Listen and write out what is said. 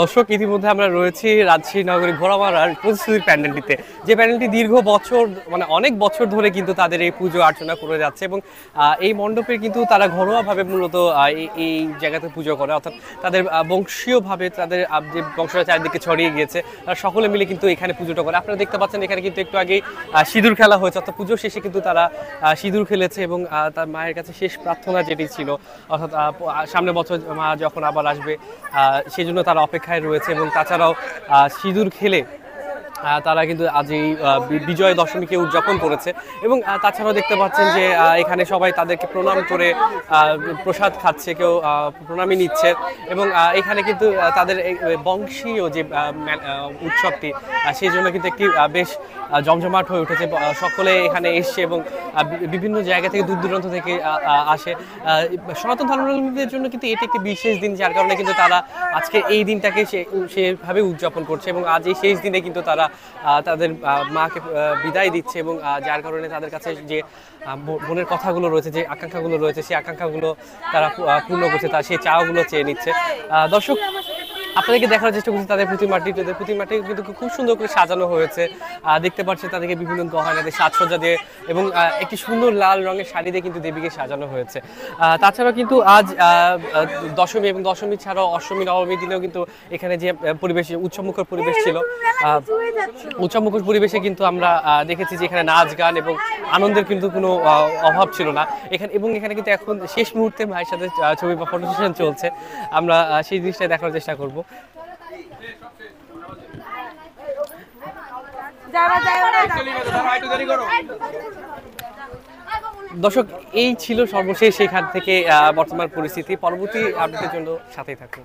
দর্শক, ইতিমধ্যে আমরা রয়েছি রাজশাহী নগরী ঘোড়ামারার প্রস্তুতির প্যান্ডেলটিতে, যে প্যান্ডেলটি দীর্ঘ বছর মানে অনেক বছর ধরে কিন্তু তাদের এই পুজো অর্চনা করে যাচ্ছে এবং এই মণ্ডপে কিন্তু তারা ঘরোয়াভাবে মূলত এই জায়গাতে পুজো করে, অর্থাৎ তাদের বংশীয়ভাবে তাদের যে বংশটা চারিদিকে ছড়িয়ে গিয়েছে তারা সকলে মিলে কিন্তু এখানে পুজোটা করে। আপনারা দেখতে পাচ্ছেন এখানে কিন্তু একটু আগেই সিঁদুর খেলা হয়েছে, অর্থাৎ পুজো শেষে কিন্তু তারা সিঁদুর খেলেছে এবং তার মায়ের কাছে শেষ প্রার্থনা যেটি ছিল, অর্থাৎ সামনের বছর মা যখন আবার আসবে সেই জন্য তারা অপেক্ষায় রয়েছে। এবং তাছাড়াও সিঁদুর খেলে তারা কিন্তু আজ এই বিজয় দশমীকে উদযাপন করেছে। এবং তাছাড়াও দেখতে পাচ্ছেন যে এখানে সবাই তাদেরকে প্রণাম করে প্রসাদ খাচ্ছে, কেউ প্রণামী নিচ্ছে এবং এখানে কিন্তু তাদের বংশীয় যে উৎসবটি সেই জন্য কিন্তু একটি বেশ জমজমাট হয়ে উঠেছে। সকলে এখানে এসছে এবং বিভিন্ন জায়গা থেকে দূর দূরান্ত থেকে আসে। সনাতন ধর্মাবলম্বীদের জন্য কিন্তু এটি একটি বিশেষ দিন, যার কারণে কিন্তু তারা আজকে এই দিনটাকে সেভাবে উদযাপন করছে এবং আজ এই শেষ দিনে কিন্তু তারা তাদের মাকে বিদায় দিচ্ছে এবং যার কারণে তাদের কাছে যে মনের কথাগুলো রয়েছে, যে আকাঙ্ক্ষাগুলো রয়েছে, সেই আকাঙ্ক্ষাগুলো তারা পূর্ণ করছে, তার সেই চাওয়াগুলো চেয়ে নিচ্ছে। দর্শক, আপনাদেরকে দেখার চেষ্টা করছি তাদের প্রতিমাটি কিন্তু খুব সুন্দর করে সাজানো হয়েছে। দেখতে পাচ্ছেন তাদেরকে বিভিন্ন গহনাতে সাজসজ্জা দিয়ে এবং একটি সুন্দর লাল রঙের শাড়ি দিয়ে কিন্তু দেবীকে সাজানো হয়েছে। তাছাড়াও কিন্তু আজ দশমী এবং দশমী ছাড়াও অষ্টমী নবমীর দিনেও কিন্তু এখানে যে পরিবেশ, উৎসবমুখর পরিবেশ ছিল, উৎসবমুখর পরিবেশে কিন্তু আমরা দেখেছি যে এখানে নাচ গান এবং আনন্দের কিন্তু কোনো অভাব ছিল না এখানে। এবং এখানে কিন্তু এখন শেষ মুহূর্তে মায়ের সাথে ছবি বা ফটো সেশন চলছে, আমরা সেই জিনিসটা দেখার চেষ্টা করব। দর্শক, এই ছিল সর্বশেষ এখান থেকে বর্তমান পরিস্থিতি। পরবর্তী আপডেটের জন্য সাথেই থাকুন।